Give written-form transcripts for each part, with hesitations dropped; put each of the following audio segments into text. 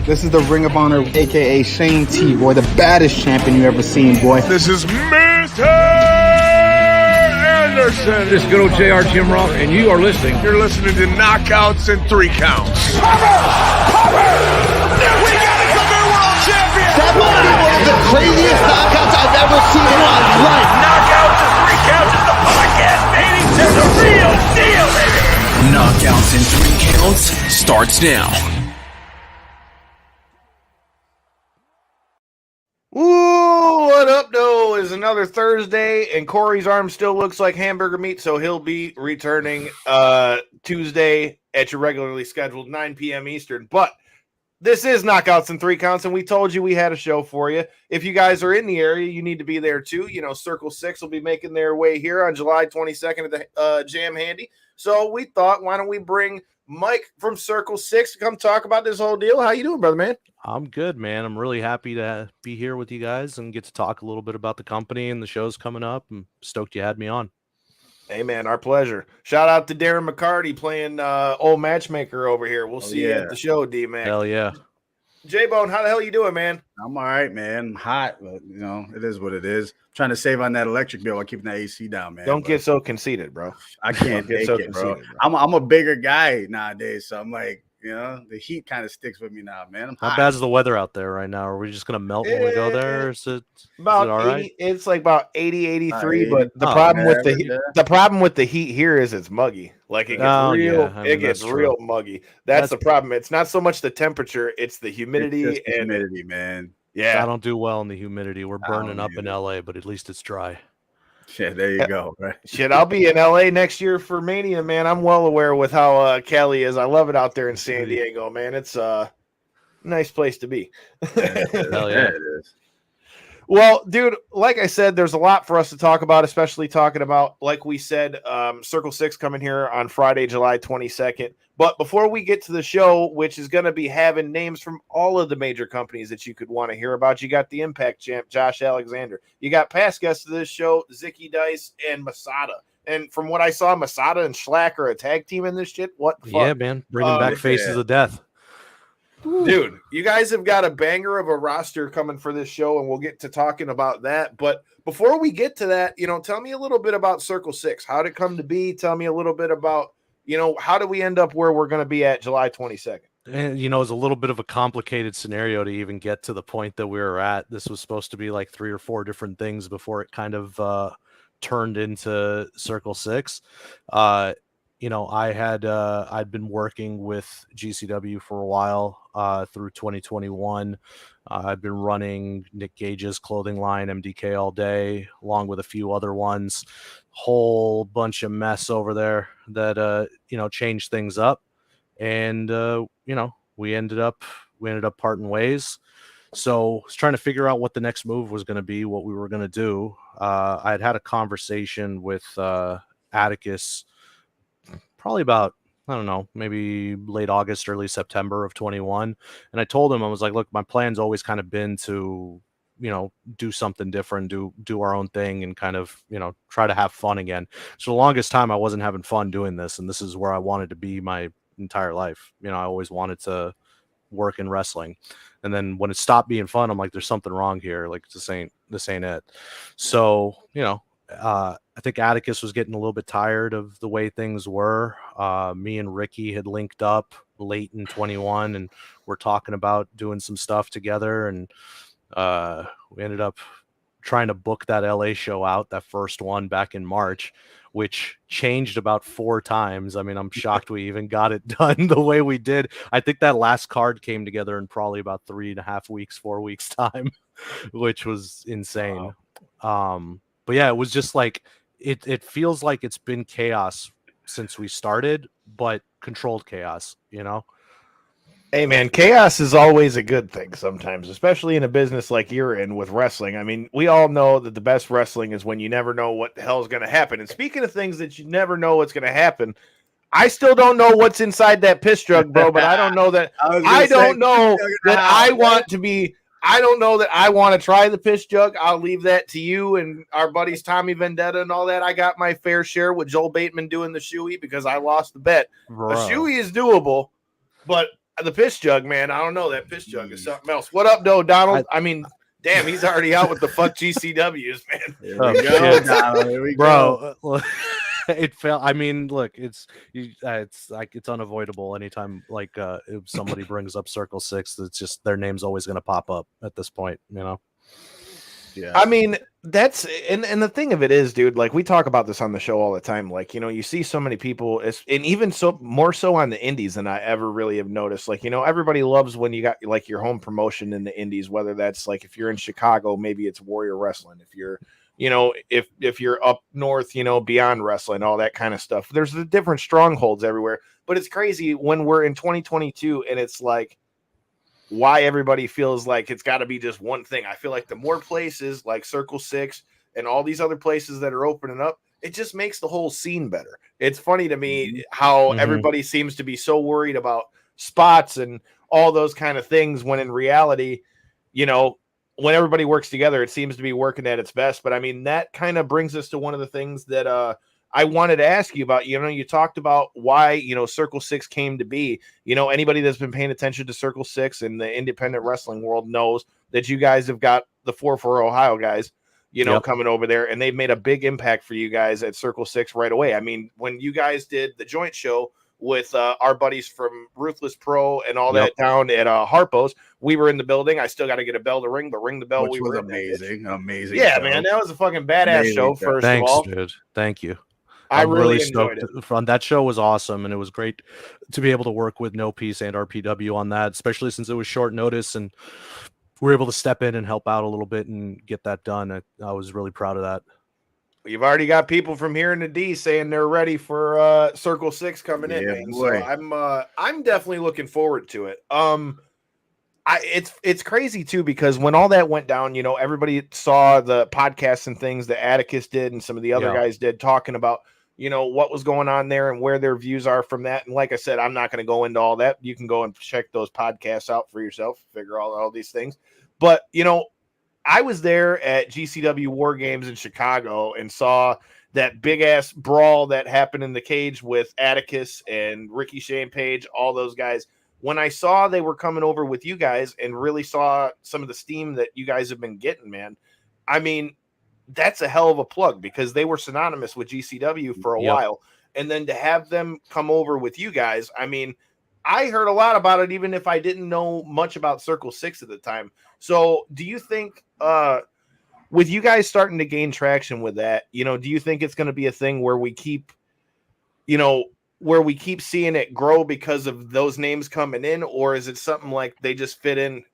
This is the Ring of Honor, a.k.a. Shane T, boy, the baddest champion you ever seen, boy. This is Mr. Anderson. This is good old JR Jim Ross, and you are listening. You're listening to Knockouts and 3 Counts. Cover! We got it, the new world champion! That might be one of the craziest knockouts I've ever seen in my life. Knockouts and 3 Counts is the podcast, baby! It's the real deal, baby! Knockouts and 3 Counts starts now. Ooh, what up, though? Is another Thursday, and Corey's arm still looks like hamburger meat, so he'll be returning Tuesday at your regularly scheduled 9 p.m. Eastern. But this is Knockouts and 3 Counts, and we told you we had a show for you. If you guys are in the area, you need to be there too. You know, Circle 6 will be making their way here on July 22nd at the Jam Handy. So we thought, why don't we bring Mike from Circle 6 to come talk about this whole deal? How you doing, brother, man? I'm good, man. I'm really happy to be here with you guys and get to talk a little bit about the company and the shows coming up. I'm stoked you had me on. Hey, man, our pleasure. Shout out to Darren McCarty playing old matchmaker over here. We'll see you at the show, D-Mac. Hell yeah. J-Bone, how the hell you doing, man? I'm all right, man. I'm hot, but, you know, it is what it is. I'm trying to save on that electric bill while keeping that AC down, man. Don't get so conceited, bro. I can't take it, bro. I'm a bigger guy nowadays, so I'm like, you know, the heat kind of sticks with me now, man. How bad's the weather out there right now? Are we just going to melt when we go there? Or is it about all 80, right? It's like about 80, 83, but the problem with the problem with the heat here is it's muggy. Like it gets real muggy. That's the problem. It's not so much the temperature, it's the humidity and humidity, man. Yeah. I don't do well in the humidity. We're burning up in LA, but at least it's dry. Yeah, there you go. Right. Shit, I'll be in LA next year for Mania, man. I'm well aware with how Cali is. I love it out there in San Diego, man. It's a nice place to be. Hell yeah, it is. Well, dude, like I said, there's a lot for us to talk about, especially talking about, like we said, Circle 6 coming here on Friday, July 22nd. But before we get to the show, which is going to be having names from all of the major companies that you could want to hear about, you got the Impact champ, Josh Alexander. You got past guests of this show, Zicky Dice and Masada. And from what I saw, Masada and Schlack are a tag team in this shit. What the fuck? Yeah, man. Bringing back Faces of Death. Dude, you guys have got a banger of a roster coming for this show, and we'll get to talking about that. But before we get to that, you know, tell me a little bit about Circle 6. How did it come to be? Tell me a little bit about, you know, how do we end up where we're going to be at July 22nd? And, you know, it's a little bit of a complicated scenario to even get to the point that we were at. This was supposed to be like 3 or 4 different things before it kind of turned into Circle 6. You know, I'd been working with GCW for a while through 2021. I've been running Nick Gage's clothing line, MDK All Day, along with a few other ones. Whole bunch of mess over there that you know, changed things up, and you know, we ended up parting ways. So I was trying to figure out what the next move was going to be, what we were going to do. I had a conversation with Atticus probably about, I don't know, maybe late August, early September of 21. And I told him, I was like, look, my plan's always kind of been to, you know, do something different, do our own thing and kind of, you know, try to have fun again. So the longest time I wasn't having fun doing this. And this is where I wanted to be my entire life. You know, I always wanted to work in wrestling. And then when it stopped being fun, I'm like, there's something wrong here. Like this ain't it. So, you know, I think Atticus was getting a little bit tired of the way things were. Me and Ricky had linked up late in 21 and we're talking about doing some stuff together. And we ended up trying to book that LA show out, that first one back in March, which changed about 4 times. I mean, I'm shocked we even got it done the way we did. I think that last card came together in probably about 3.5 weeks, 4 weeks time, which was insane. Wow. But yeah, it was just like, it feels like it's been chaos since we started, but controlled chaos, you know? Hey, man, chaos is always a good thing sometimes, especially in a business like you're in with wrestling. I mean, we all know that the best wrestling is when you never know what the hell is going to happen. And speaking of things that you never know what's going to happen, I still don't know what's inside that piss jug, bro, but I don't know that I don't know that I want to be I don't know that I want to try the piss jug. I'll leave that to you and our buddies Tommy Vendetta and all that. I got my fair share with Joel Bateman doing the shoey because I lost the bet. Bro. The shoey is doable, but the piss jug, man. I don't know. That piss jug is something else. What up, though, Donald? I mean, damn, he's already out with the fuck GCWs, man. Here we go, Donald. Here we go. Bro. It felt. I mean, look, it's like it's unavoidable. Anytime like if somebody brings up Circle 6, it's just their name's always going to pop up at this point. Yeah. I mean, that's and the thing of it is, dude, like we talk about this on the show all the time. Like, you see so many people, and even so more so on the indies than I ever really have noticed. Like, everybody loves when you got like your home promotion in the indies, whether that's like if you're in Chicago, maybe it's Warrior Wrestling. If you're if you're up north, Beyond Wrestling, all that kind of stuff. There's the different strongholds everywhere. But it's crazy when we're in 2022 and it's like why everybody feels like it's got to be just one thing. I feel like the more places like Circle 6 and all these other places that are opening up, it just makes the whole scene better. It's funny to me how everybody seems to be so worried about spots and all those kind of things when in reality, when everybody works together, it seems to be working at its best. But I mean, that kind of brings us to one of the things that I wanted to ask you about. You talked about why, Circle 6 came to be. Anybody that's been paying attention to Circle 6 in the independent wrestling world knows that you guys have got the 4-4 Ohio guys, coming over there, and they've made a big impact for you guys at Circle 6 right away. I mean, when you guys did the joint show with our buddies from Ruthless Pro and all that down at Harpo's, we were in the building. I still got to get a bell to ring, but ring the bell. Which was amazing. Yeah, show. Man, that was a fucking badass show. First of all, dude. Thank you. I really enjoyed it. That show was awesome, and it was great to be able to work with No Peace and RPW on that, especially since it was short notice and we were able to step in and help out a little bit and get that done. I was really proud of that. You've already got people from here in the D saying they're ready for Circle 6 coming in, man. So I'm definitely looking forward to it. It's crazy too, because when all that went down, everybody saw the podcasts and things that Atticus did and some of the other guys did talking about, what was going on there and where their views are from that. And like I said, I'm not going to go into all that. You can go and check those podcasts out for yourself, figure out all these things. But, I was there at GCW War Games in Chicago and saw that big ass brawl that happened in the cage with Atticus and Ricky Shane Page, all those guys. When I saw they were coming over with you guys and really saw some of the steam that you guys have been getting, man, I mean, that's a hell of a plug because they were synonymous with GCW for a while. And then to have them come over with you guys, I mean, I heard a lot about it, even if I didn't know much about Circle 6 at the time. So do you think with you guys starting to gain traction with that, do you think it's going to be a thing where we keep, where we keep seeing it grow because of those names coming in, or is it something like they just fit in,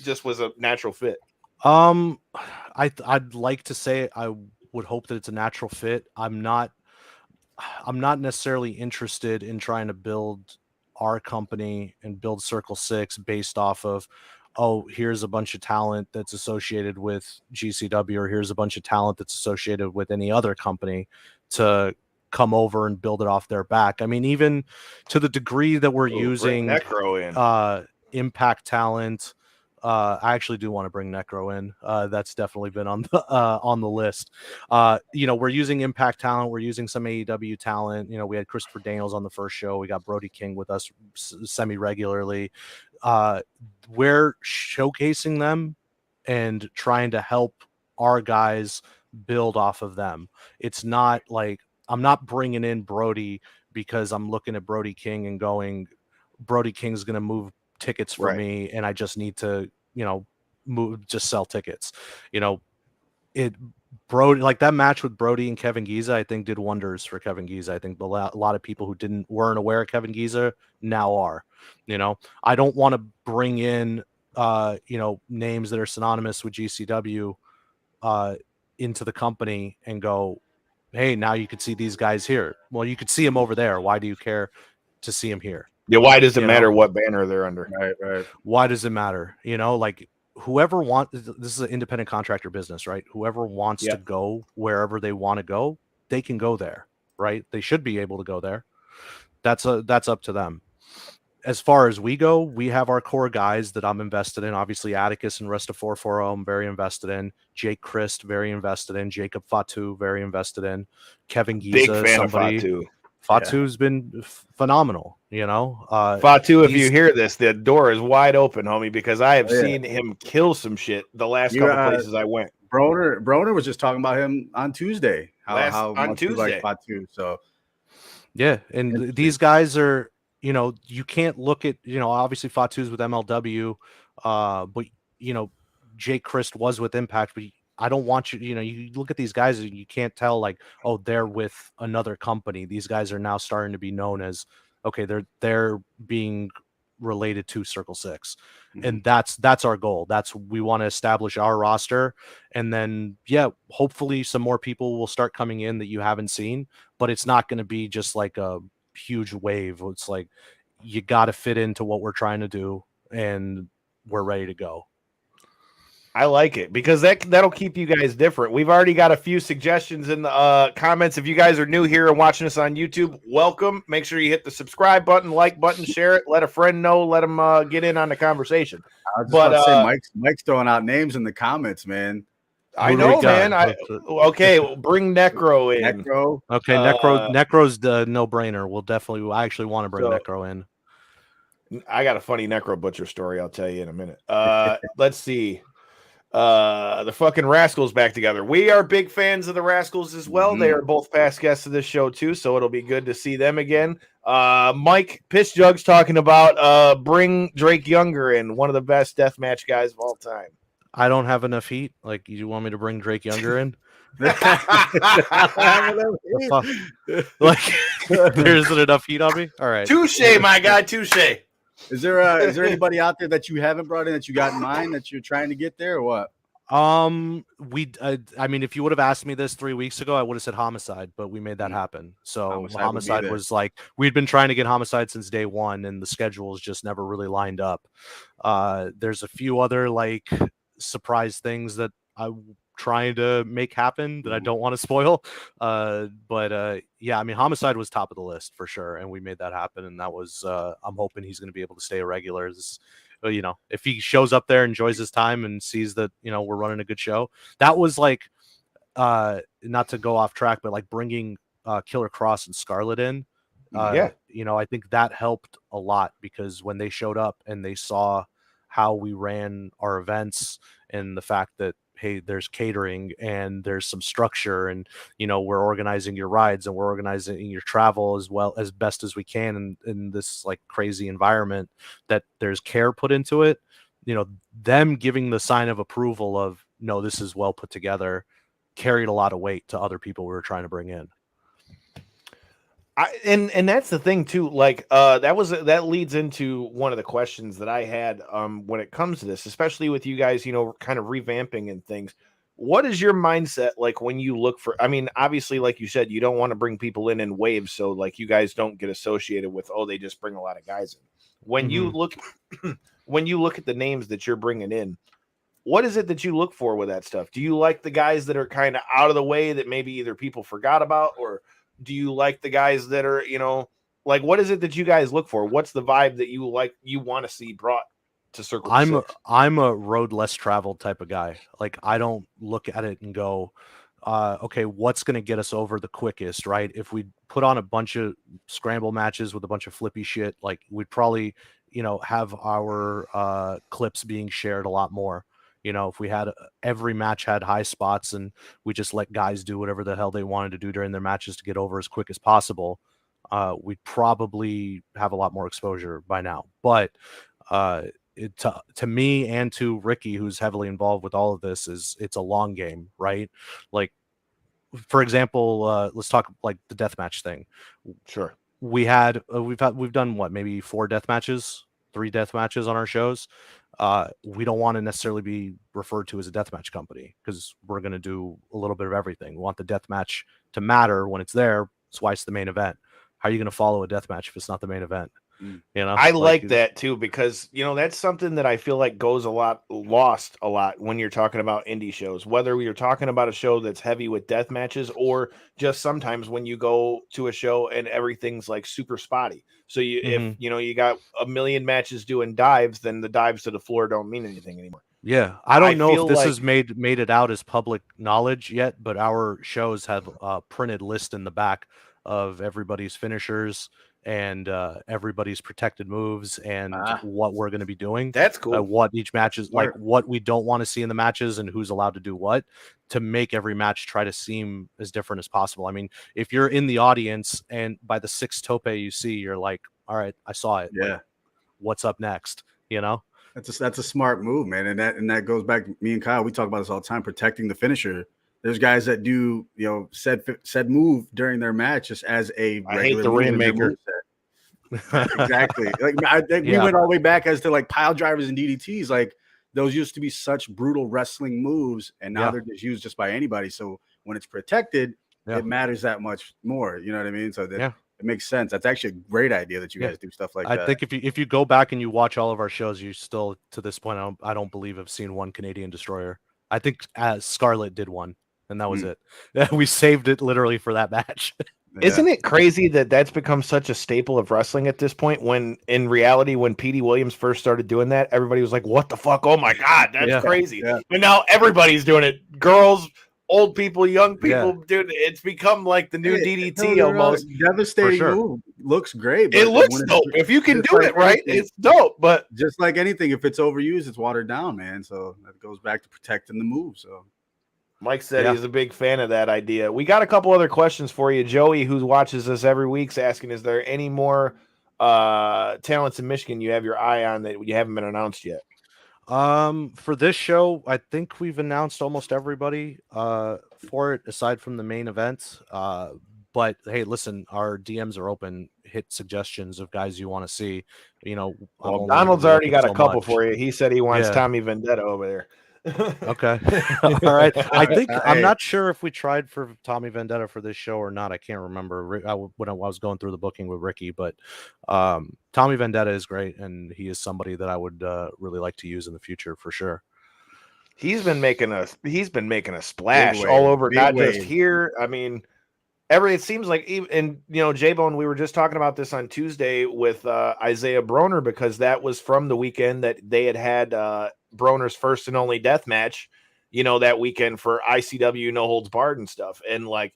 just was a natural fit? I'd like to say I would hope that it's a natural fit. I'm not necessarily interested in trying to build our company and build Circle 6 based off of, oh, here's a bunch of talent that's associated with GCW, or here's a bunch of talent that's associated with any other company to come over and build it off their back. I mean, even to the degree that we're using Impact talent, I actually do want to bring Necro in. That's definitely been on the list. We're using Impact talent. We're using some AEW talent. We had Christopher Daniels on the first show. We got Brody King with us semi-regularly. We're showcasing them and trying to help our guys build off of them. It's not like I'm not bringing in Brody because I'm looking at Brody King and going, Brody King's going to move tickets for me, and I just need to, just sell tickets. Brody, like that match with Brody and Kevin Giza, I think did wonders for Kevin Giza. I think a lot of people who weren't aware of Kevin Giza now are. I don't want to bring in names that are synonymous with GCW into the company and go, hey, now you could see these guys here. Well, you could see them over there. Why do you care to see them here? Yeah, why does it matter what banner they're under? Right. Why does it matter? Like whoever wants, this is an independent contractor business, right? Whoever wants to go wherever they want to go, they can go there, right? They should be able to go there. That's up to them. As far as we go, we have our core guys that I'm invested in. Obviously, Atticus and rest of 440, I'm very invested in. Jake Christ, very invested in. Jacob Fatu, very invested in. Kevin Giza, big fan of Fatu. Fatu's been phenomenal. You know, Fatu, if you hear this, the door is wide open, homie, because I have seen him kill some shit the last couple places I went. Broner was just talking about him on Tuesday. How on much Tuesday. he liked Fatu. So yeah, and these guys are, you know, you can't look at, you know, obviously Fatu's with MLW, but you know, Jake Christ was with Impact, but I don't want you, you know, you look at these guys and you can't tell like, oh, they're with another company. These guys are now starting to be known as, okay, they're being related to Circle 6. And that's our goal. We want to establish our roster, and then hopefully some more people will start coming in that you haven't seen, but it's not going to be just like a huge wave. It's like you got to fit into what we're trying to do, and we're ready to go. I like it because that'll keep you guys different. We've already got a few suggestions in the comments. If you guys are new here and watching us on YouTube, welcome. Make sure you hit the subscribe button, like button, share it, let a friend know, let them get in on the conversation. I was just about to say, Mike's throwing out names in the comments, man. I know, man. Okay, bring Necro in. Necro. Okay, Necro's the no-brainer. I actually want to bring Necro in. I got a funny Necro Butcher story I'll tell you in a minute. Let's see. The fucking Rascals back together. We are big fans of the Rascals as well. They are both past guests of this show too, so it'll be good to see them again. Mike Piss Jugs talking about bring Drake Younger in, one of the best deathmatch guys of all time. I don't have enough heat. Like, you want me to bring Drake Younger in? Like, there isn't enough heat on me. All right, touche, my guy, touche. Is there anybody out there that you haven't brought in that you got in mind that you're trying to get there, or what? I mean, if you would have asked me this 3 weeks ago, I would have said Homicide, but we made that happen. So Homicide was like, we'd been trying to get Homicide since day one, and the schedules just never really lined up. There's a few other like surprise things that I'm trying to make happen that I don't want to spoil. But yeah, I mean, Homicide was top of the list for sure, and we made that happen. And that was, I'm hoping he's going to be able to stay a regular. You know, if he shows up there, enjoys his time, and sees that, you know, we're running a good show. That was like, not to go off track, but like bringing Killer Cross and Scarlet in. You know, I think that helped a lot, because when they showed up and they saw how we ran our events and the fact that, hey, there's catering and there's some structure, and, you know, we're organizing your rides and we're organizing your travel as well as best as we can in this like crazy environment, that there's care put into it. You know, them giving the sign of approval of, no, this is well put together, carried a lot of weight to other people we were trying to bring in. And that's the thing too. Like that leads into one of the questions that I had when it comes to this, especially with you guys, you know, kind of revamping and things. What is your mindset like when you look for? I mean, obviously, like you said, you don't want to bring people in waves, so like you guys don't get associated with, oh, they just bring a lot of guys in. When you look, when you look at the names that you're bringing in, what is it that you look for with that stuff? Do you like the guys that are kind of out of the way that maybe either people forgot about, or do you like the guys that are, you know, like, what is it that you guys look for? What's the vibe that you like, you want to see brought to Circle 6? I'm a road less traveled type of guy. Like, I don't look at it and go, okay, what's going to get us over the quickest, right? If we put on a bunch of scramble matches with a bunch of flippy shit, like, we'd probably, you know, have our clips being shared a lot more. You know, if we had every match had high spots and we just let guys do whatever the hell they wanted to do during their matches to get over as quick as possible, we'd probably have a lot more exposure by now. But to me and to Ricky, who's heavily involved with all of this, it's a long game, right? Like, for example, let's talk like the deathmatch thing. Sure. We've done what, maybe 3 death matches on our shows. We don't want to necessarily be referred to as a deathmatch company, because we're going to do a little bit of everything. We want the deathmatch to matter when it's there. That's why it's the main event. How are you going to follow a deathmatch if it's not the main event? You know, I like that too, because, you know, that's something that I feel like goes lost a lot when you're talking about indie shows, whether you're talking about a show that's heavy with death matches, or just sometimes when you go to a show and everything's like super spotty. So if, you know, you got a million matches doing dives, then the dives to the floor don't mean anything anymore. Yeah. I don't know if this has made it out as public knowledge yet, but our shows have a printed list in the back of everybody's finishers and everybody's protected moves and what we're going to be doing. That's cool. What each match is like, what we don't want to see in the matches, and who's allowed to do what, to make every match try to seem as different as possible. I mean, if you're in the audience and by the 6th tope you see, you're like, all right, I saw it. Yeah. Like, what's up next? You know, that's a smart move, man. And that goes back to me and Kyle. We talk about this all the time, protecting the finisher. There's guys that do, said move during their match just as a regular. I hate the rainmaker. Exactly. Like I think we went all the way back as to like pile drivers and DDTs. Like those used to be such brutal wrestling moves, and now they're just used just by anybody. So when it's protected, it matters that much more. You know what I mean? So that it makes sense. That's actually a great idea that you guys do stuff like that. I think if you go back and you watch all of our shows, you still to this point I don't believe I've seen one Canadian Destroyer. I think Scarlett did one, and that was it. We saved it literally for that match. Isn't it crazy that that's become such a staple of wrestling at this point? When in reality, when Petey Williams first started doing that, everybody was like, "What the fuck? Oh my god, that's crazy!" Yeah. But now everybody's doing it. Girls, old people, young people, dude. It's become like the new DDT almost. Devastating move. Looks great. It looks dope. If you can do it right, it's dope. But just like anything, if it's overused, it's watered down, man. So that goes back to protecting the move. So. Mike said he's a big fan of that idea. We got a couple other questions for you. Joey, who watches us every week, is asking, is there any more talents in Michigan you have your eye on that you haven't been announced yet? For this show, I think we've announced almost everybody for it, aside from the main event. But hey, listen, our DMs are open. Hit suggestions of guys you want to see. Well, Donald's already got a couple for you. He said he wants Tommy Vendetta over there. Okay. All right. I think I'm not sure if we tried for Tommy Vendetta for this show or not. I can't remember when I was going through the booking with Ricky, but Tommy Vendetta is great, and he is somebody that I would really like to use in the future for sure. He's been making a splash all over, not just here. I mean, it seems like even J-Bone, we were just talking about this on Tuesday with Isaiah Broner, because that was from the weekend that they had Broner's first and only death match, that weekend for ICW No Holds Barred and stuff. And like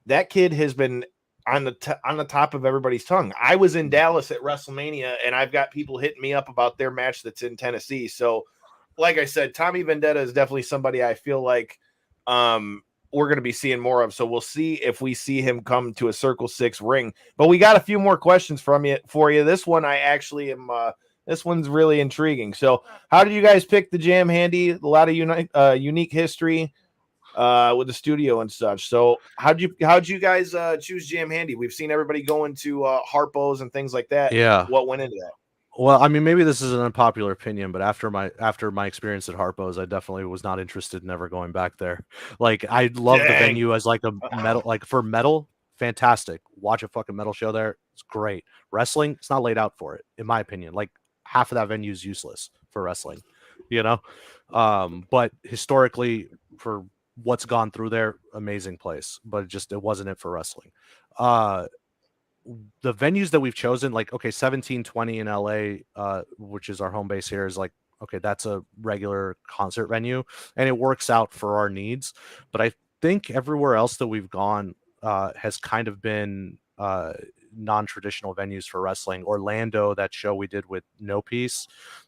that kid has been on the top of everybody's tongue. I was in Dallas at WrestleMania, and I've got people hitting me up about their match that's in Tennessee. So like I said, Tommy Vendetta is definitely somebody I feel like we're going to be seeing more of. So we'll see if we see him come to a Circle 6 ring. But we got a few more questions for you. This one I actually am this one's really intriguing. So how did you guys pick the Jam Handy? A lot of unique history with the studio and such. So how'd you guys choose Jam Handy? We've seen everybody going to Harpo's and things like that. Yeah. What went into that? Well, I mean, maybe this is an unpopular opinion, but after my experience at Harpo's, I definitely was not interested in ever going back there. Like, I love the venue as like a metal, like for metal, fantastic. Watch a fucking metal show there. It's great. Wrestling, it's not laid out for it, in my opinion. Like, half of that venue is useless for wrestling, but historically, for what's gone through there, amazing place, but it wasn't it for wrestling. The venues that we've chosen, like, okay, 1720 in LA, which is our home base here, is like, okay, that's a regular concert venue and it works out for our needs. But I think everywhere else that we've gone has kind of been non-traditional venues for wrestling. Orlando, that show we did with No Peace,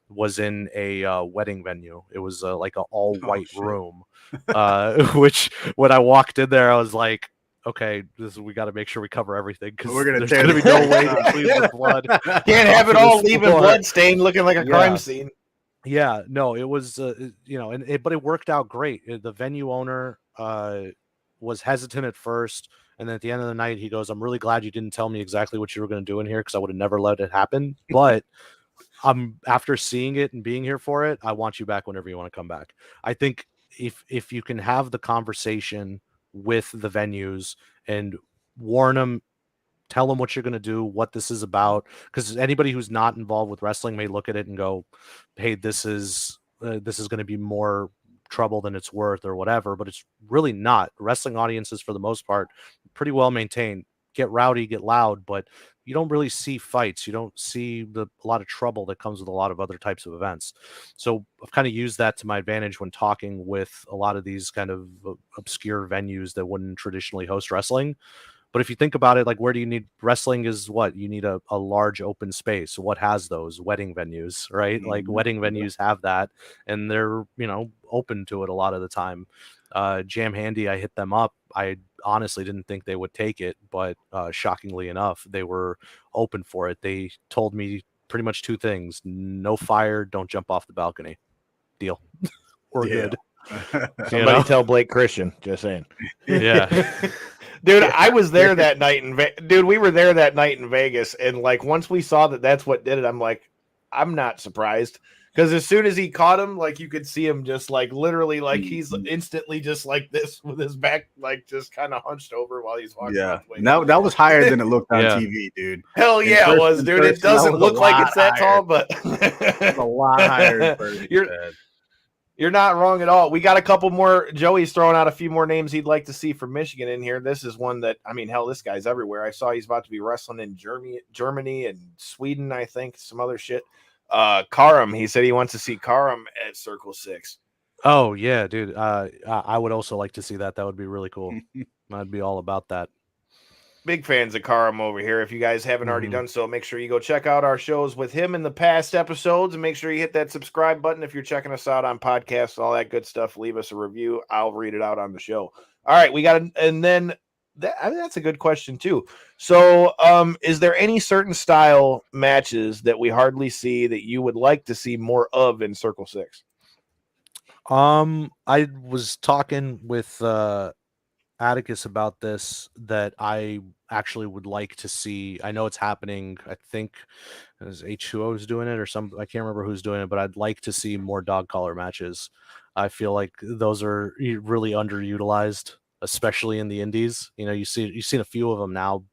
was in a wedding venue. It was like an all-white room, which when I walked in there, I was like, okay, we got to make sure we cover everything because there's going to be no way to clean the blood. Can't have it all leaving blood stain, looking like a crime scene. Yeah, no, it was, but it worked out great. The venue owner was hesitant at first, and then at the end of the night, he goes, "I'm really glad you didn't tell me exactly what you were going to do in here because I would have never let it happen. But after seeing it and being here for it, I want you back whenever you want to come back." I think if you can have the conversation with the venues and warn them, tell them what you're going to do, what this is about, because anybody who's not involved with wrestling may look at it and go, hey, this is going to be more trouble than it's worth or whatever, but it's really not. Wrestling audiences, for the most part, pretty well maintained, get rowdy, get loud, but you don't really see fights. You don't see a lot of trouble that comes with a lot of other types of events. So I've kind of used that to my advantage when talking with a lot of these kind of obscure venues that wouldn't traditionally host wrestling. But if you think about it, like, where do you need wrestling? Is what you need a large open space. What has those? Wedding venues, right? Like, wedding venues have that, and they're, open to it a lot of the time. Jam Handy, I hit them up. I honestly didn't think they would take it, but shockingly enough, they were open for it. They told me pretty much two things: no fire, don't jump off the balcony. Deal. We're good. Somebody tell Blake Christian. Just saying. Yeah. Dude, I was there that night we were there that night in Vegas, and like once we saw that that's what did it, I'm like, I'm not surprised. Because as soon as he caught him, like you could see him just like literally like he's instantly just like this with his back like just kind of hunched over while he's walking. Yeah, that was higher than it looked on Yeah. TV, dude. Hell yeah, it was, dude. It doesn't look like it's that tall, but it's a lot higher. In person, You're not wrong at all. We got a couple more. Joey's throwing out a few more names he'd like to see from Michigan in here. This is one that, I mean, hell, this guy's everywhere. I saw he's about to be wrestling in Germany and Sweden, I think, some other shit. Karam, he said he wants to see Karam at Circle 6. Oh, yeah, dude. I would also like to see that. That would be really cool. I'd be all about that. Big fans of Karam over here. If you guys haven't already done so, make sure you go check out our shows with him in the past episodes, and make sure you hit that subscribe button if you're checking us out on podcasts, all that good stuff. Leave us a review. I'll read it out on the show. All right, we got and then that's a good question too. So, is there any certain style matches that we hardly see that you would like to see more of in Circle 6? I was talking with Atticus about this, that I actually would like to see. I know it's happening. I think H2O is doing it, or I can't remember who's doing it, but I'd like to see more dog collar matches. I feel like those are really underutilized, especially in the indies. You've seen a few of them now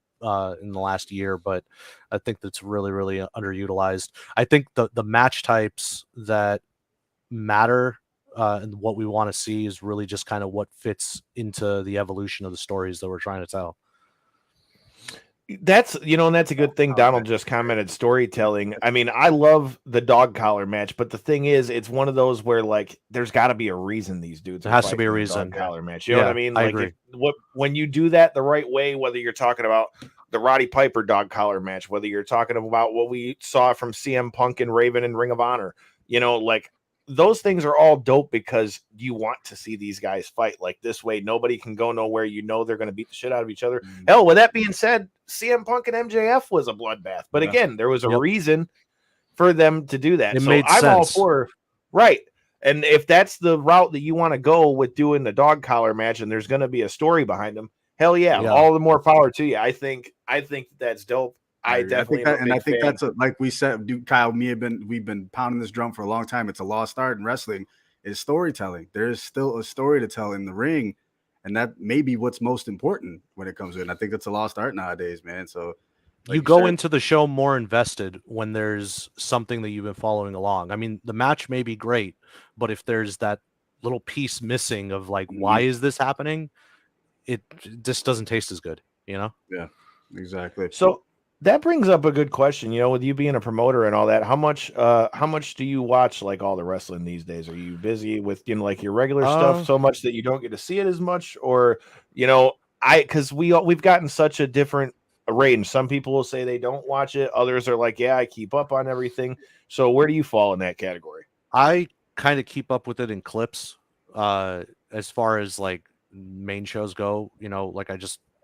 in the last year, but I think that's really, really underutilized. I think the match types that matter and what we want to see is really just kind of what fits into the evolution of the stories that we're trying to tell. That's and that's a good thing. Donald just commented storytelling. I mean, I love the dog collar match, but the thing is, it's one of those where like there's got to be a reason these dudes. There has to be a reason. Dog collar match. You know what I mean? I Like agree. When you do that the right way, whether you're talking about the Roddy Piper dog collar match, whether you're talking about what we saw from CM Punk and Raven and Ring of Honor, like those things are all dope because you want to see these guys fight. Like this way, nobody can go nowhere. They're going to beat the shit out of each other. Hell, with that being said, CM Punk and MJF was a bloodbath. But again, there was a reason for them to do that. It made sense. I'm all for right. And if that's the route that you want to go with doing the dog collar match, and there's going to be a story behind them, hell yeah, all the more power to you. I think that's dope. I definitely think that's like we said, dude, Kyle, we've been pounding this drum for a long time. It's a lost art in wrestling is storytelling. There is still a story to tell in the ring, and that may be what's most important when it comes in. I think that's a lost art nowadays, man. So like you go into the show more invested when there's something that you've been following along. I mean, the match may be great, but if there's that little piece missing of like, why is this happening? It just doesn't taste as good, Yeah, exactly. So that brings up a good question. With you being a promoter and all that, how much do you watch like all the wrestling these days? Are you busy with like your regular stuff so much that you don't get to see it as much, or because we've gotten such a different range. Some people will say they don't watch it. Others are like, yeah, I keep up on everything. So where do you fall in that category? I kind of keep up with it in clips. As far as like main shows go, like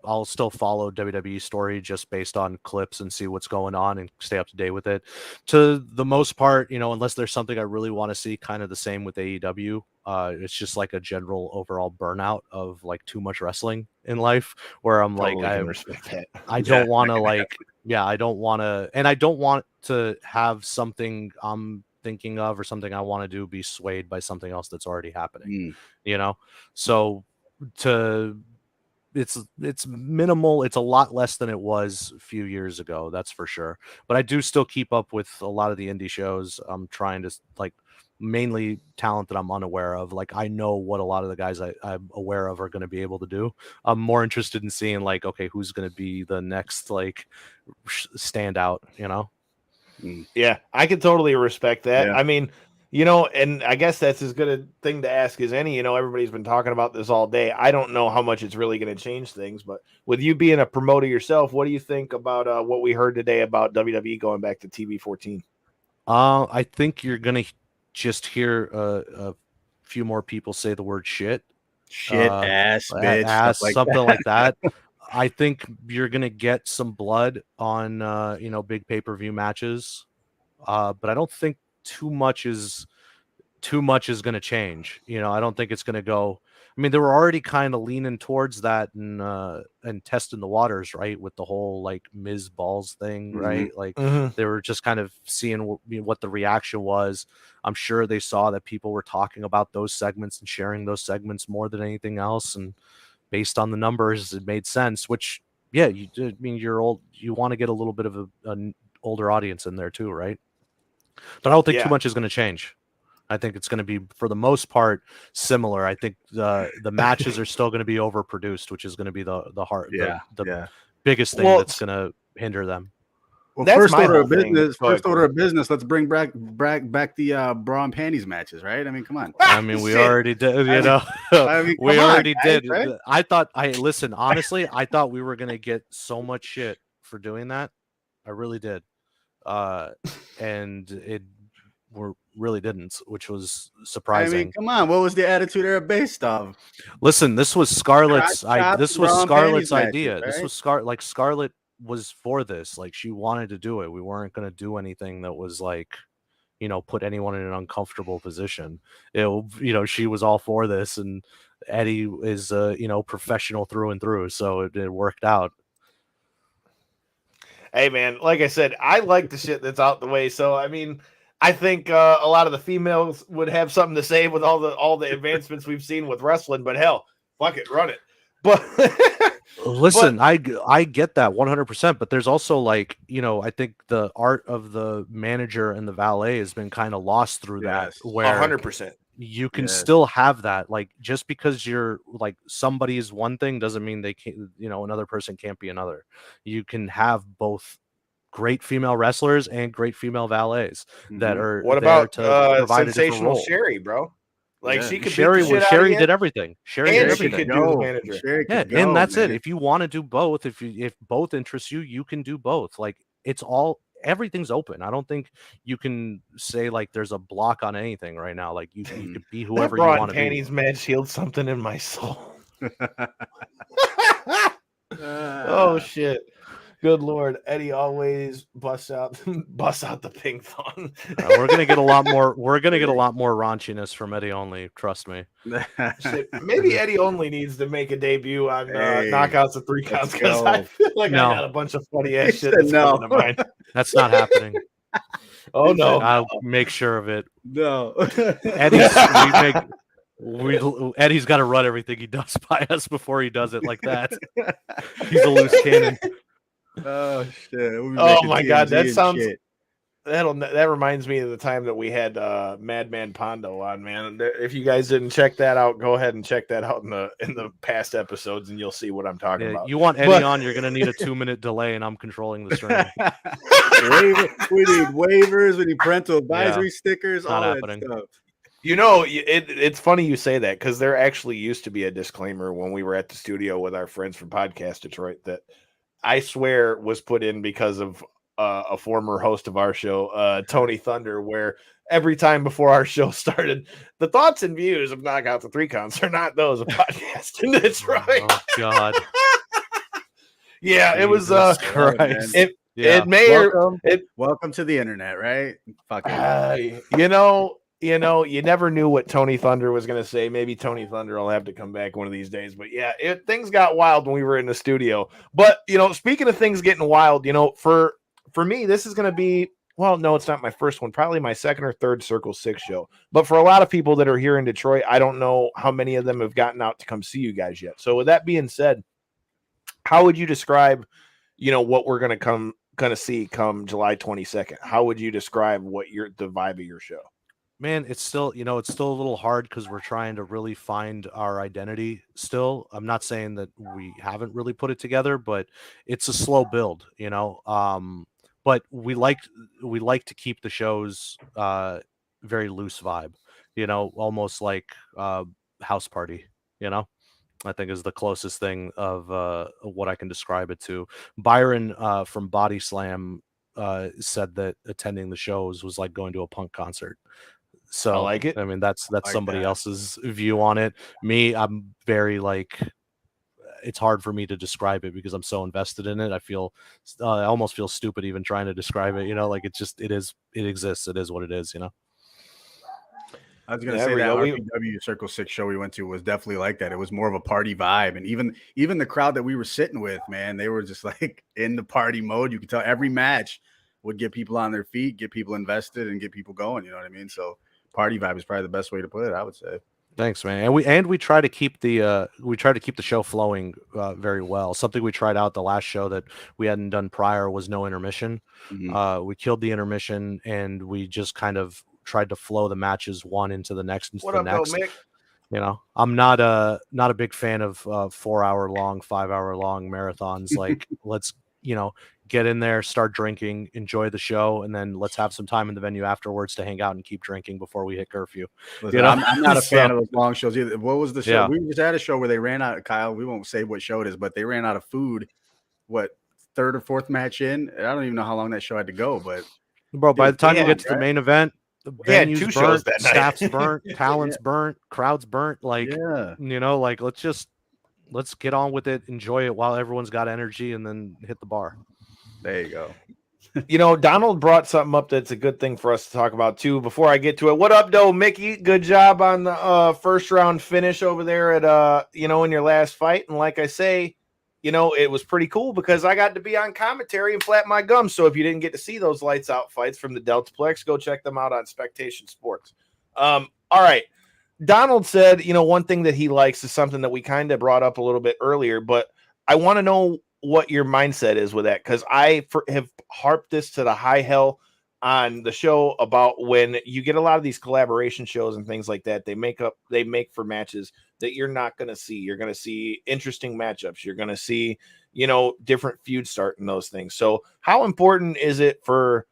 I'll still follow WWE story just based on clips and see what's going on and stay up to date with it. To the most part, unless there's something I really want to see, kind of the same with AEW. It's just like a general overall burnout of like too much wrestling in life, where I'm totally like, I don't want to I don't want to, and I don't want to have something I'm thinking of or something I want to do be swayed by something else that's already happening. So it's minimal. It's a lot less than it was a few years ago, that's for sure. But I do still keep up with a lot of the indie shows. I'm trying to like mainly talent that I'm unaware of. Like I know what a lot of the guys I'm aware of are going to be able to do. I'm more interested in seeing like, okay, who's going to be the next like standout, Yeah, I can totally respect that. Yeah. I mean, And I guess that's as good a thing to ask as any. Everybody's been talking about this all day. I don't know how much it's really going to change things, but with you being a promoter yourself, what do you think about what we heard today about WWE going back to TV 14? I think you're going to just hear a few more people say the word shit. Ass, bitch, something like that. I think you're going to get some blood on, big pay-per-view matches. But I don't think too much is going to change. I don't think it's going to go. I mean, they were already kind of leaning towards that and testing the waters, right, with the whole like Ms. Balls thing, right? Like they were just kind of seeing what the reaction was. I'm sure they saw that people were talking about those segments and sharing those segments more than anything else, and based on the numbers, it made sense. Which, yeah, you're old. You want to get a little bit of an older audience in there too, right? But I don't think too much is going to change. I think it's going to be, for the most part, similar. I think the matches are still going to be overproduced, which is going to be the biggest thing that's going to hinder them. Well, first order of business. Let's bring back the bra and panties matches, right? I mean, come on. I mean, we already did. We already did. Right? Listen, honestly, I thought we were going to get so much shit for doing that. I really did. And it really didn't, which was surprising. I mean, come on, what was the Attitude Era based off? Listen, this was Scarlett's idea. Right? This was Scarlett was for this. Like, she wanted to do it. We weren't going to do anything that was like, put anyone in an uncomfortable position. She was all for this, and Eddie is professional through and through, so it worked out. Hey man, like I said, I like the shit that's out the way. So I mean, I think a lot of the females would have something to say with all the advancements we've seen with wrestling. But hell, fuck it, run it. But listen, I get that 100%. But there's also I think the art of the manager and the valet has been kind of lost through that. Where 100%. You can still have that. Like, just because you're like somebody is one thing doesn't mean they can't. Another person can't be another. You can have both great female wrestlers and great female valets that are. What about sensational Sherry, bro? Like, she could. Sherry did everything. Sherry did everything. She could do the manager. And that's it. If you want to do both, if both interest you, you can do both. Like, it's all. Everything's open. I don't think you can say like there's a block on anything right now. Like, you could be whoever you want to be. Panties match healed something in my soul. Oh shit. Good Lord, Eddie always busts out the ping pong. We're gonna get a lot more. We're gonna get a lot more raunchiness from Eddie Only. Trust me. Shit, maybe Eddie Only needs to make a debut on Knockouts of 3 Counts, because I feel like I got a bunch of funny ass shit that's coming to mind. That's not happening. Oh no! I'll make sure of it. No, Eddie's got to run everything he does by us before he does it like that. He's a loose cannon. Oh shit! Oh my god, that sounds. That reminds me of the time that we had Madman Pondo on, man. If you guys didn't check that out, go ahead and check that out in the past episodes, and you'll see what I'm talking about. You want Eddie on, you're gonna need a 2-minute delay, and I'm controlling the stream. We need waivers, we need parental advisory stickers, all that stuff. It's funny you say that, because there actually used to be a disclaimer when we were at the studio with our friends from Podcast Detroit that I swear was put in because of a former host of our show, Tony Thunder, where every time before our show started, the thoughts and views of Knockout the 3 Counts are not those of Podcast in Detroit. Oh God. Yeah, Jesus it was Christ. It may welcome to the internet, right? Fuck it. You never knew what Tony Thunder was going to say. Maybe Tony Thunder will have to come back one of these days. But yeah, things got wild when we were in the studio. But, speaking of things getting wild, for me, this is going to be, well, no, it's not my first one. Probably my second or third Circle 6 show. But for a lot of people that are here in Detroit, I don't know how many of them have gotten out to come see you guys yet. So with that being said, how would you describe, what we're going to see come July 22nd? How would you describe the vibe of your show? Man, it's still, it's still a little hard because we're trying to really find our identity still. I'm not saying that we haven't really put it together, but it's a slow build, But we like to keep the shows very loose vibe, almost like house party, I think is the closest thing of what I can describe it to. Byron from Body Slam said that attending the shows was like going to a punk concert. I So, like it. I mean, that's Like somebody that. else's view on it. Me, I'm very like, it's hard for me to describe it because I'm so invested in it. I almost feel stupid even trying to describe it, like it exists. It is what it is, I was gonna There say we that go. RPW Circle 6 show we went to was definitely like that. It was more of a party vibe, and even the crowd that we were sitting with, man, they were just like in the party mode. You could tell every match would get people on their feet, get people invested, and get people going. You know what I mean? So party vibe is probably the best way to put it, I would say. Thanks, man. And we try to keep the show flowing very well. Something we tried out the last show that we hadn't done prior was no intermission. We killed the intermission, and we just kind of tried to flow the matches one into the next into What the up, though, next. Mick? I'm not a big fan of 4-hour long, 5-hour long marathons. Like, let's get in there, start drinking, enjoy the show, and then let's have some time in the venue afterwards to hang out and keep drinking before we hit curfew. Listen, I'm not a fan of those long shows either. What was the show? Yeah. We just had a show where they ran out. Kyle, we won't say what show it is, but they ran out of food. What, third or fourth match in? I don't even know how long that show had to go. But bro, by the time you get to the right? main event, the We had venue's 2 burnt, shows that night. staff's burnt, talent's burnt, crowd's burnt. Like, yeah, like let's get on with it, enjoy it while everyone's got energy, and then hit the bar. there you go. Donald brought something up that's a good thing for us to talk about too. Before I get to it, what up, though, Mickey? Good job on the first round finish over there at in your last fight. And like I say, it was pretty cool because I got to be on commentary and flap my gums. So if you didn't get to see those lights out fights from the Deltaplex, go check them out on Spectation Sports. All right. Donald said, one thing that he likes is something that we kind of brought up a little bit earlier, but I want to know what your mindset is with that, because I have harped this to the high hell on the show about when you get a lot of these collaboration shows and things like that, they make for matches that you're not going to see. You're going to see interesting matchups. You're going to see, different feuds starting those things. So how important is it for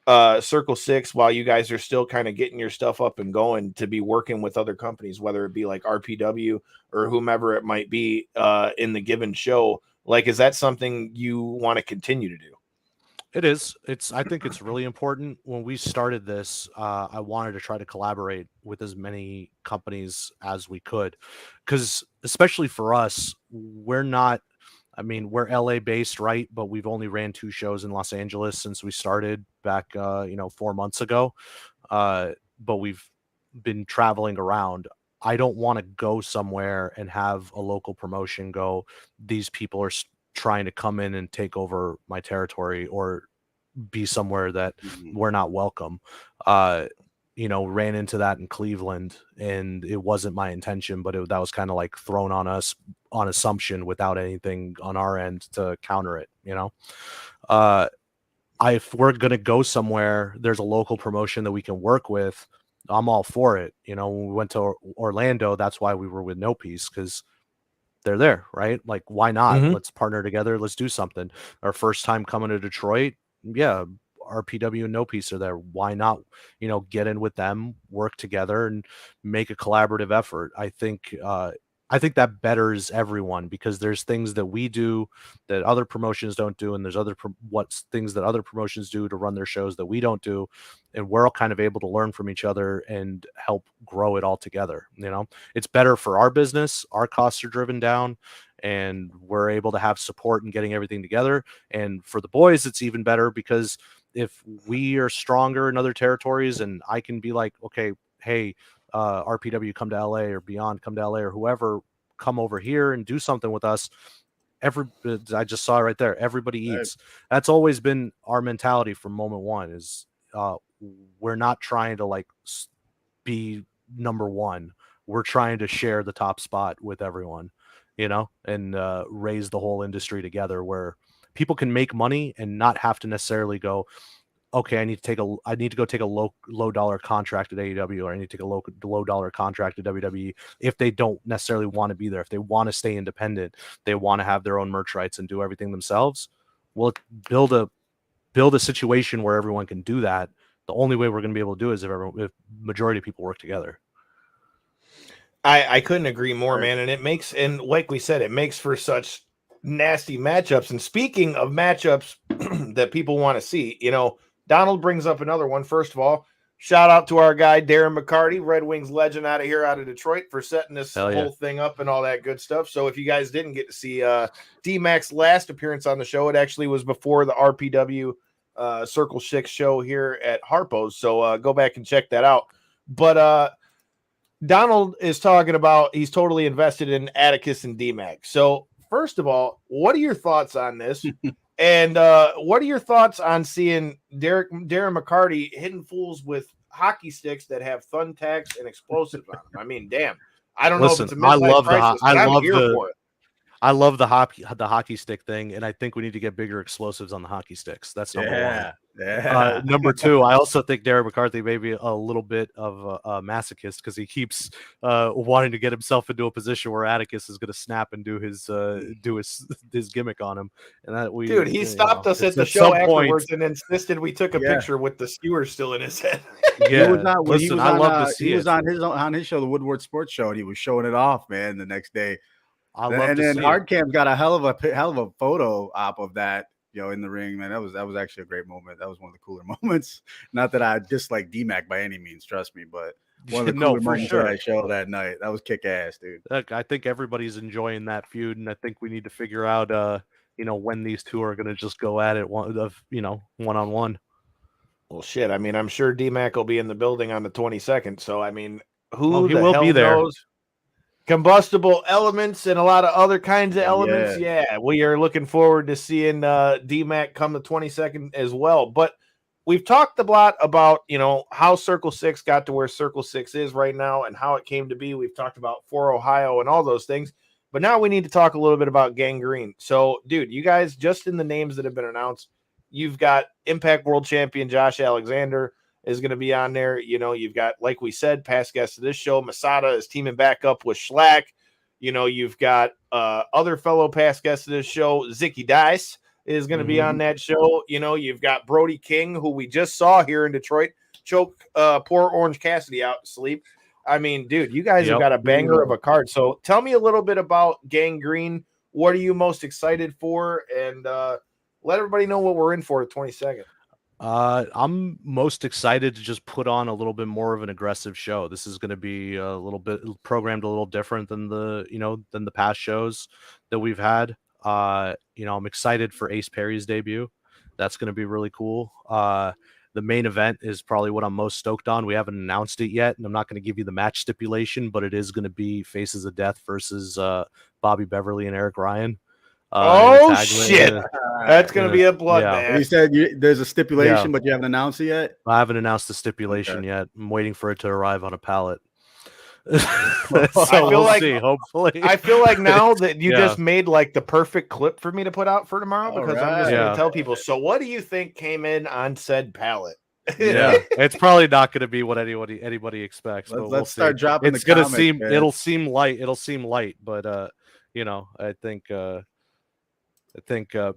Circle 6, while you guys are still kind of getting your stuff up and going, to be working with other companies, whether it be like RPW or whomever it might be in the given show? Like, is that something you want to continue to do? It is. I think it's really important. When we started this, I wanted to try to collaborate with as many companies as we could, because especially for us, we're LA based, right? But we've only ran 2 shows in Los Angeles since we started back, 4 months ago. But we've been traveling around. I don't want to go somewhere and have a local promotion go, these people are trying to come in and take over my territory, or be somewhere that we're not welcome. Ran into that in Cleveland, and it wasn't my intention, but that was kind of like thrown on us on assumption without anything on our end to counter it. If we're going to go somewhere, there's a local promotion that we can work with, I'm all for it. When we went to Orlando, that's why we were with No Peace, because they're there, right? Like, why not? Let's partner together. Let's do something. Our first time coming to Detroit, yeah, RPW and No Peace are there. Why not, get in with them, work together, and make a collaborative effort? I think that betters everyone, because there's things that we do that other promotions don't do, and there's things that other promotions do to run their shows that we don't do, and we're all kind of able to learn from each other and help grow it all together. It's better for our business. Our costs are driven down, and we're able to have support in getting everything together. And for the boys, it's even better, because if we are stronger in other territories, and I can be like, okay, hey, RPW, come to LA, or Beyond, come to LA, or whoever, come over here and do something with us. I just saw it right there. Everybody eats. That's always been our mentality from moment one, is we're not trying to like be number one. We're trying to share the top spot with everyone, and raise the whole industry together, where people can make money and not have to necessarily go, okay, I need to go take a low dollar contract at AEW, or I need to take a low dollar contract at WWE, if they don't necessarily want to be there. If they want to stay independent, they want to have their own merch rights and do everything themselves. Well, build a situation where everyone can do that, The only way we're going to be able to do it is if majority of people work together. I couldn't agree more, man. And it makes, and like we said, it makes for such nasty matchups. And speaking of matchups that people want to see, Donald brings up another one. First of all, shout out to our guy, Darren McCarty, Red Wings legend out of Detroit, for setting this whole thing up and all that good stuff. So if you guys didn't get to see D-Mac's last appearance on the show, it actually was before the RPW Circle 6 show here at Harpo's. So go back and check that out. But Donald is talking about he's totally invested in Atticus and D-Mac. So first of all, what are your thoughts on this? And what are your thoughts on seeing Darren McCarty hitting fools with hockey sticks that have thumbtacks and explosives on them? I mean, damn. I don't know if it's a midlife crisis, but I'm here for it. I love the hockey stick thing, and I think we need to get bigger explosives on the hockey sticks. That's number one. Yeah. Number two, I also think Darren McCarthy may be a little bit of a masochist because he keeps wanting to get himself into a position where Atticus is going to snap and do his gimmick on him. And that he stopped us at the show afterwards and insisted we took a picture with the skewer still in his head. Yeah, I love to see it. He was on his show, the Woodward Sports Show, and he was showing it off, man. The next day. And then Hardcam's got a hell of a photo op of that, in the ring, man. That was actually a great moment. That was one of the cooler moments. Not that I dislike D-Mac by any means, trust me, but one of the cooler moments that I showed that night. That was kick ass, dude. Look, I think everybody's enjoying that feud, and I think we need to figure out, when these two are going to just go at it one-on-one. Well, shit. I mean, I'm sure D-Mac will be in the building on the 22nd. So, I mean, he will be there. Knows? Combustible elements and a lot of other kinds of elements. Yeah, we are looking forward to seeing D-Mac come the 22nd as well. But we've talked a lot about, how Circle 6 got to where Circle 6 is right now and how it came to be. We've talked about For Ohio and all those things. But now we need to talk a little bit about Gangrene. So, dude, you guys, just in the names that have been announced, you've got Impact World Champion Josh Alexander is going to be on there. You've got, like we said, past guests of this show, Masada is teaming back up with Schlack. You've got other fellow past guests of this show, Zicky Dice is going to be on that show. You've got Brody King, who we just saw here in Detroit, choke poor Orange Cassidy out to sleep. I mean, dude, you guys have got a banger of a card. So tell me a little bit about Gangrene. What are you most excited for? And let everybody know what we're in for the 22nd. I'm most excited to just put on a little bit more of an aggressive show. This is going to be a little bit programmed a little different than the past shows that we've had. I'm excited for Ace Perry's debut. That's going to be really cool. The main event is probably what I'm most stoked on. We haven't announced it yet, and I'm not going to give you the match stipulation, but it is going to be Faces of Death versus Bobby Beverly and Eric Ryan. Shit. That's going to be a bloodbath. You said there's a stipulation, but you haven't announced it yet? I haven't announced the stipulation yet. I'm waiting for it to arrive on a pallet. See, hopefully. I feel like now that you just made like the perfect clip for me to put out for tomorrow, because I'm just going to tell people. So what do you think came in on said pallet? It's probably not going to be what anybody expects. Let's start dropping. It's going to seem, man. It'll seem light, but I think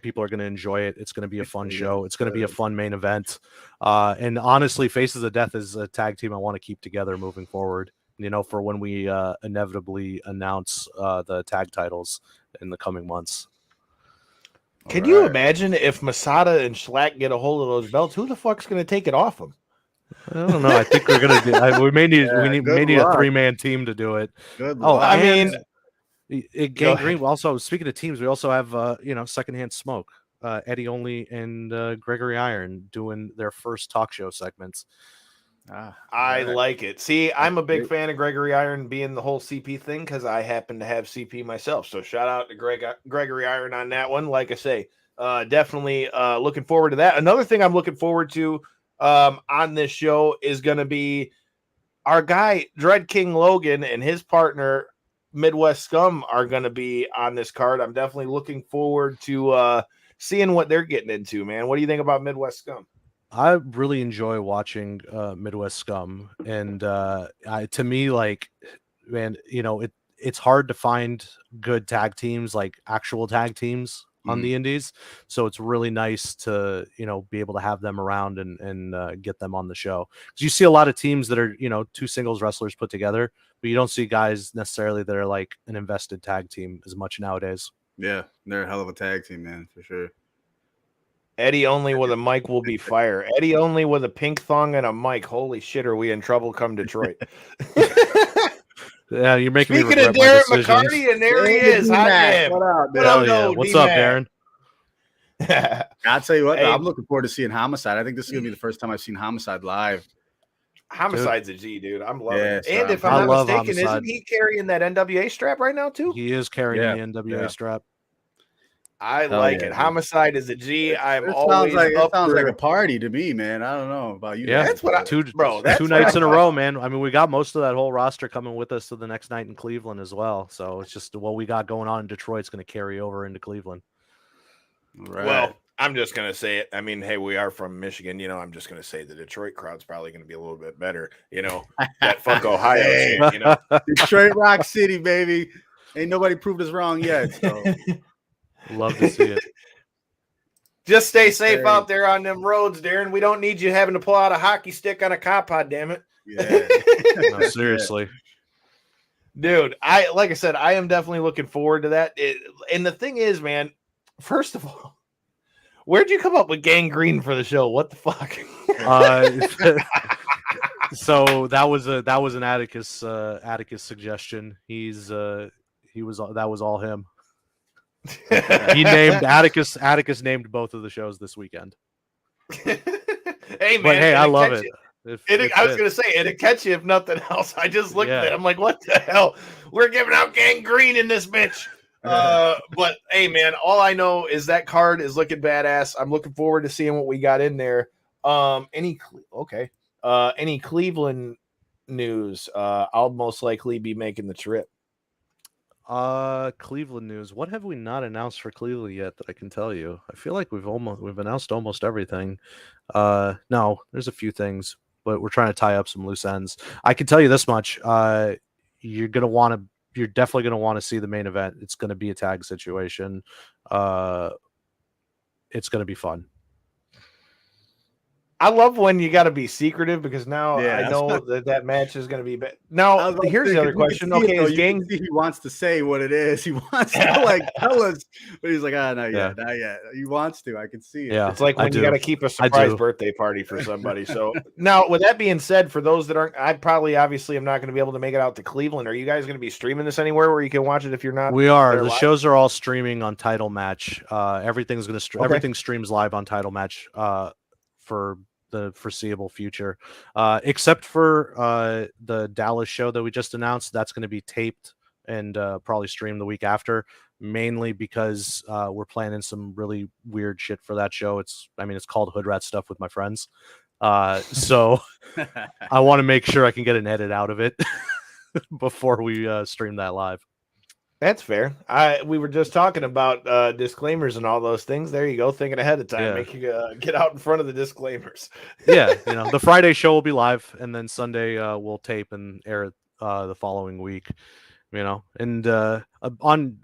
people are going to enjoy it. It's going to be a fun show. It's going to be a fun main event. And honestly, Faces of Death is a tag team I want to keep together moving forward, for when we inevitably announce the tag titles in the coming months. Can you imagine if Masada and Schlack get a hold of those belts? Who the fuck's going to take it off them? I don't know. I think we're going to we may need a 3-man team to do it. Good luck. I mean, Gangrene. Also, speaking of teams, we also have Secondhand Smoke, Eddie Only, and Gregory Iron doing their first talk show segments. I like it. See, I'm a big fan of Gregory Iron being the whole CP thing because I happen to have CP myself. So shout out to Gregory Iron on that one. Like I say, definitely looking forward to that. Another thing I'm looking forward to on this show is going to be our guy Dread King Logan and his partner Midwest Scum are going to be on this card. I'm definitely looking forward to seeing what they're getting into, man. What do you think about Midwest Scum? I really enjoy watching Midwest Scum, and to me, like, man, it's hard to find good tag teams, like actual tag teams, on the indies. So it's really nice to, be able to have them around and get them on the show. Because you see a lot of teams that are, two singles wrestlers put together, but you don't see guys necessarily that are like an invested tag team as much nowadays. Yeah, they're a hell of a tag team, man, for sure. Eddie only with a mic will be fire. Eddie only with a pink thong and a mic. Holy shit, are we in trouble come Detroit? Yeah, you're making Speaking me of regret Darren my decisions. McCarty, and there he is. Hot damn. What up, man? Hell yeah. What's up, Darren? I'll tell you what, Hey. I'm looking forward to seeing Homicide. I think this is going to be the first time I've seen Homicide live. Homicide's a G, dude. I'm loving Yeah, it. so And if I I'm love not mistaken, Homicide. isn't he carrying that NWA strap right now, too? He is carrying the NWA strap. I Hell like yeah, it. dude. Homicide is a G. I'm It always up sounds for like a party to me, man. I don't know about you. Yeah, That's what I- bro, that's two what nights I in a thought. row, man. I mean, we got most of that whole roster coming with us to the next night in Cleveland as well. So it's just what we got going on in Detroit's going to carry over into Cleveland. All right. Well, I'm just going to say it. I mean, hey, we are from Michigan. I'm just going to say the Detroit crowd's probably going to be a little bit better. That fuck Ohio shit, Detroit Rock City, baby. Ain't nobody proved us wrong yet. So. Love to see it. Just stay safe out there on them roads, Darren. We don't need you having to pull out a hockey stick on a cop pod, damn it. Yeah. No, seriously. Dude, like I said, I am definitely looking forward to that. And the thing is, man, first of all, where'd you come up with Gangreen for the show? What the fuck? So that was an Atticus suggestion. That was all him. He named Atticus named both of the shows this weekend. Hey man, But hey, I love it. I was gonna say it'd catch you if nothing else. I just looked at it. I'm like, what the hell? We're giving out Gangrene in this bitch. But hey man, all I know is that card is looking badass. I'm looking forward to seeing what we got in there. Any Cleveland news? I'll most likely be making the trip. Cleveland news. What have we not announced for Cleveland yet that I can tell you? I feel like we've announced almost everything. No, there's a few things, but we're trying to tie up some loose ends. I can tell you this much. You're definitely gonna want to see the main event. It's gonna be a tag situation. It's gonna be fun. I love when you got to be secretive because now I know that match is going to be. Now, here's the other question. Okay, is he wants to say what it is. He wants to tell us, but he's like, not yet. He wants to. I can see it. Yeah, it's like when you got to keep a surprise birthday party for somebody. So now, with that being said, for those that aren't, obviously am not going to be able to make it out to Cleveland. Are you guys going to be streaming this anywhere where you can watch it if you're not? We are. The shows are all streaming on Title Match. Everything streams live on Title Match. For the foreseeable future, except for the Dallas show that we just announced. That's going to be taped and probably streamed the week after, mainly because we're planning some really weird shit for that show. It's called Hood Rat Stuff with my friends, so I want to make sure I can get an edit out of it before we stream that live. That's fair. We were just talking about disclaimers and all those things. There you go, thinking ahead of time. Make you get out in front of the disclaimers. Yeah, the Friday show will be live, and then Sunday we'll tape and air it the following week. And on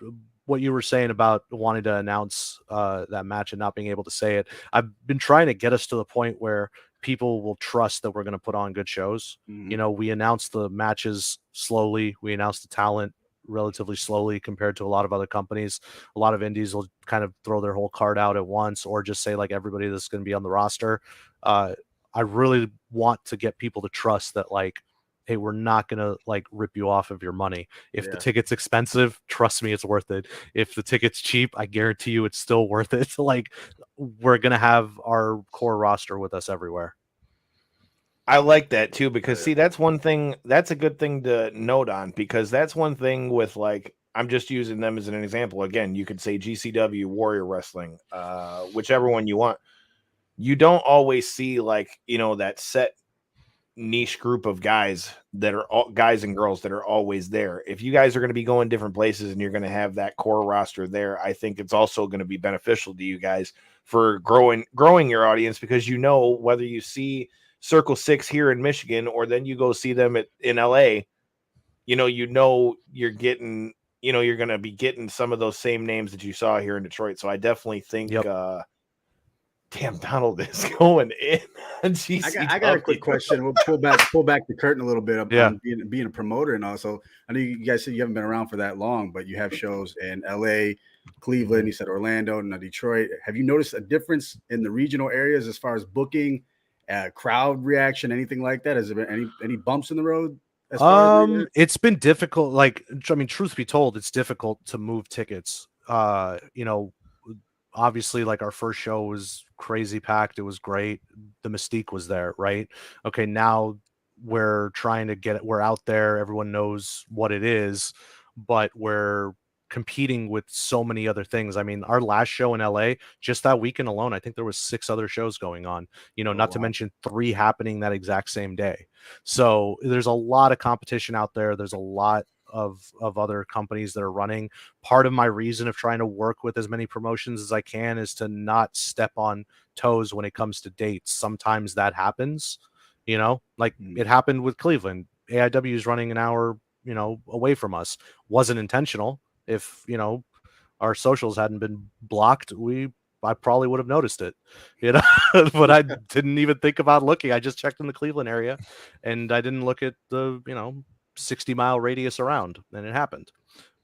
what you were saying about wanting to announce that match and not being able to say it, I've been trying to get us to the point where people will trust that we're going to put on good shows. Mm-hmm. We announce the matches slowly. We announce the talent relatively slowly compared to a lot of other companies. A lot of indies will kind of throw their whole card out at once, or just say like everybody that's going to be on the roster. I really want to get people to trust that, like, hey, we're not going to like rip you off of your money. If the ticket's expensive, trust me, it's worth it. If the ticket's cheap, I guarantee you it's still worth it. Like, we're going to have our core roster with us everywhere. I like that too, because see, that's one thing, that's a good thing to note on, because that's one thing with, like, I'm just using them as an example. Again, you could say GCW, Warrior Wrestling, whichever one you want. You don't always see, like, that set niche group of guys that are all guys and girls that are always there. If you guys are going to be going different places and you're going to have that core roster there, I think it's also going to be beneficial to you guys for growing your audience, because whether you see Circle 6 here in Michigan or then you go see them in LA, you're getting you're going to be getting some of those same names that you saw here in Detroit. So I definitely think, damn, Donald is going in. I got a quick question. We'll pull back the curtain a little bit on being a promoter, and also I know you guys said you haven't been around for that long, but you have shows in LA, Cleveland, you said Orlando, and Detroit. Have you noticed a difference in the regional areas as far as booking, crowd reaction, anything like that? Has there been any bumps in the road? It's been difficult. Like, I mean, truth be told, it's difficult to move tickets. Obviously, like, our first show was crazy packed. It was great. The mystique was there, right? Okay, now we're trying to get it. We're out there. Everyone knows what it is, but we're competing with so many other things. I mean, our last show in LA, just that weekend alone, I think there was 6 other shows going on, not to mention 3 happening that exact same day. So there's a lot of competition out there. There's a lot of other companies that are running. Part of my reason of trying to work with as many promotions as I can is to not step on toes when it comes to dates. Sometimes that happens, like it happened with Cleveland. AIW is running an hour, away from us. Wasn't intentional. If, our socials hadn't been blocked, I probably would have noticed it, but I didn't even think about looking. I just checked in the Cleveland area and I didn't look at the, 60-mile radius around, and it happened.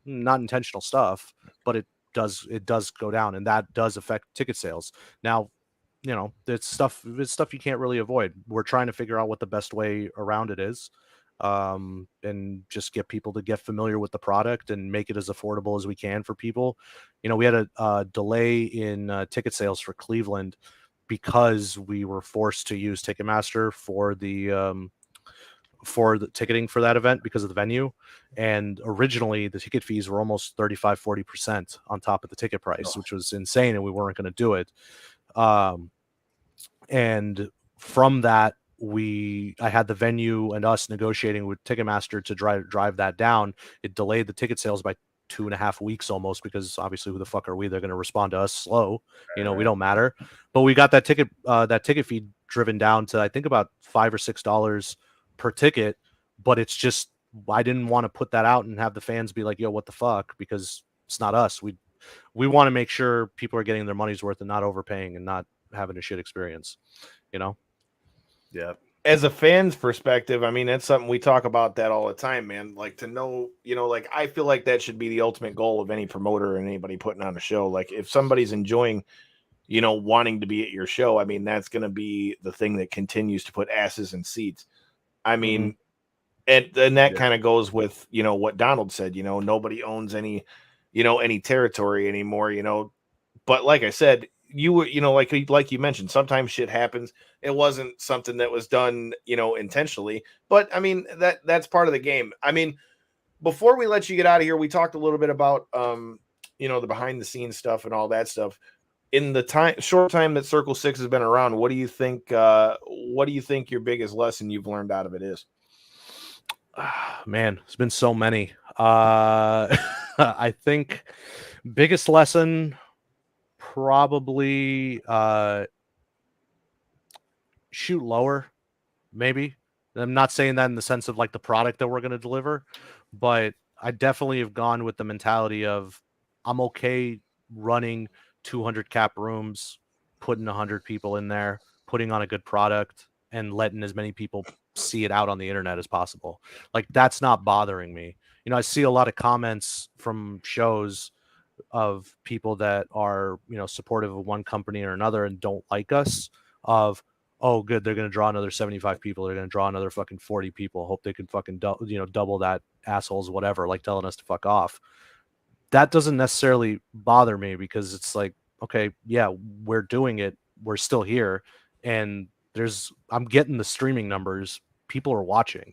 Not intentional stuff, but it does go down, and that does affect ticket sales. Now, it's stuff you can't really avoid. We're trying to figure out what the best way around it is, and just get people to get familiar with the product and make it as affordable as we can for people. We had a delay in ticket sales for Cleveland because we were forced to use Ticketmaster for the ticketing for that event because of the venue. And originally the ticket fees were almost 35-40% on top of the ticket price, which was insane, and we weren't going to do it. And from that, I had the venue and us negotiating with Ticketmaster to drive that down. It delayed the ticket sales by 2.5 weeks almost, because obviously who the fuck are we? They're going to respond to us slow. We don't matter. But we got that ticket fee driven down to, I think, about $5 or $6 per ticket. But it's just, I didn't want to put that out and have the fans be like, yo, what the fuck? Because it's not us. We want to make sure people are getting their money's worth and not overpaying and not having a shit experience, Yeah. As a fan's perspective, I mean, that's something we talk about that all the time, man. Like, to know, like, I feel like that should be the ultimate goal of any promoter and anybody putting on a show. Like, if somebody's enjoying, wanting to be at your show, I mean, that's going to be the thing that continues to put asses in seats. I mean, and that kind of goes with, what Donald said, nobody owns any, any territory anymore, but like I said, you were, like you mentioned, sometimes shit happens. It wasn't something that was done, intentionally, but I mean, that's part of the game. I mean, before we let you get out of here, we talked a little bit about, the behind the scenes stuff and all that stuff. In the short time that Circle 6 has been around, what do you think your biggest lesson you've learned out of it is? Man, it's been so many. I think biggest lesson, probably shoot lower, maybe. I'm not saying that in the sense of like the product that we're going to deliver, but I definitely have gone with the mentality of I'm okay running 200 cap rooms, putting 100 people in there, putting on a good product, and letting as many people see it out on the internet as possible. Like, that's not bothering me. I see a lot of comments from shows of people that are, supportive of one company or another and don't like us, of, oh, good, they're going to draw another 75 people. They're going to draw another fucking 40 people. Hope they can fucking, double that, assholes, whatever, like telling us to fuck off. That doesn't necessarily bother me, because it's like, okay, yeah, we're doing it. We're still here. And I'm getting the streaming numbers. People are watching.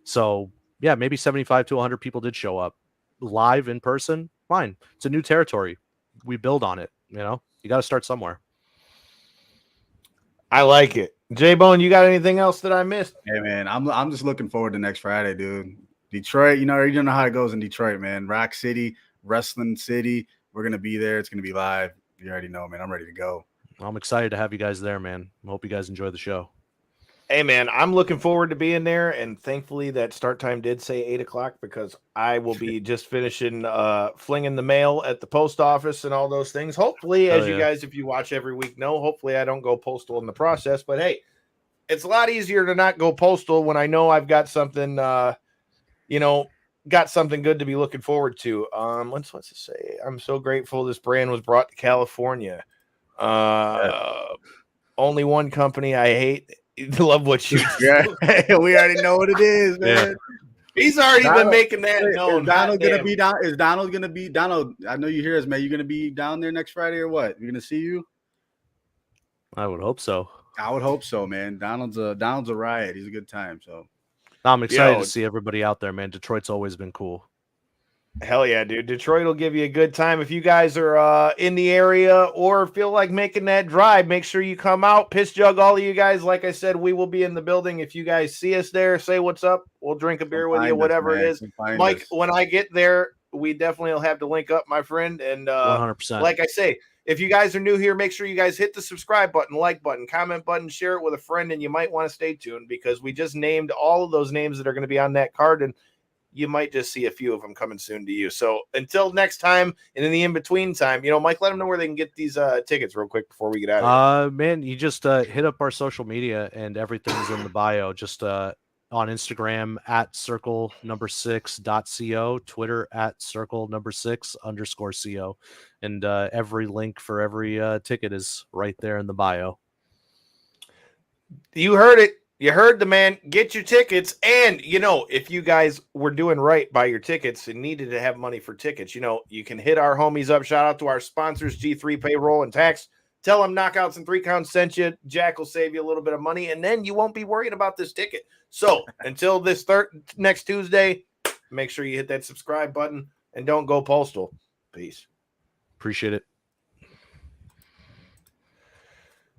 So yeah, maybe 75 to 100 people did show up live in person. Fine. It's a new territory. We build on it. You got to start somewhere. I like it. J-Bone, you got anything else that I missed? Hey, man, I'm just looking forward to next Friday, dude. Detroit, you don't know how it goes in Detroit, man. Rock City, Wrestling City. We're going to be there. It's going to be live. You already know, man. I'm ready to go. I'm excited to have you guys there, man. I hope you guys enjoy the show. Hey, man, I'm looking forward to being there, and thankfully that start time did say 8 o'clock because I will be just finishing flinging the mail at the post office and all those things. Hopefully, as you guys, if you watch every week, know, hopefully I don't go postal in the process. But, hey, it's a lot easier to not go postal when I know I've got something, got something good to be looking forward to. What's it say? I'm so grateful this brand was brought to California. Only one company I hate. Love what you do. We already know what it is, man. Yeah. He's already been making that known. Is Donald gonna be down? Is Donald gonna be Donald? I know you hear us, man. You gonna be down there next Friday or what? We're gonna see you. I would hope so. I would hope so, man. Donald's a riot. He's a good time. So I'm excited to see everybody out there, man. Detroit's always been cool. Hell yeah, dude. Detroit will give you a good time. If you guys are in the area or feel like making that drive, make sure you come out. Piss Jug, all of you guys. Like I said, we will be in the building. If you guys see us there, say what's up. We'll drink a beer with you, whatever it is. Mike, when I get there, we definitely will have to link up, my friend. And 100%. Like I say, if you guys are new here, make sure you guys hit the subscribe button, like button, comment button, share it with a friend, and you might want to stay tuned because we just named all of those names that are going to be on that card, and you might just see a few of them coming soon to you. So until next time, and in the in-between time, Mike, let them know where they can get these tickets real quick before we get out of here. Man, you just hit up our social media and everything's in the bio. Just on Instagram at circle6.co, Twitter at circle6_co. And every link for every ticket is right there in the bio. You heard it. You heard the man. Get your tickets. And, if you guys were doing right by your tickets and needed to have money for tickets, you can hit our homies up. Shout out to our sponsors, G3 Payroll and Tax. Tell them Knockouts and 3 Counts sent you. Jack will save you a little bit of money, and then you won't be worried about this ticket. So until this next Tuesday, make sure you hit that subscribe button and don't go postal. Peace. Appreciate it.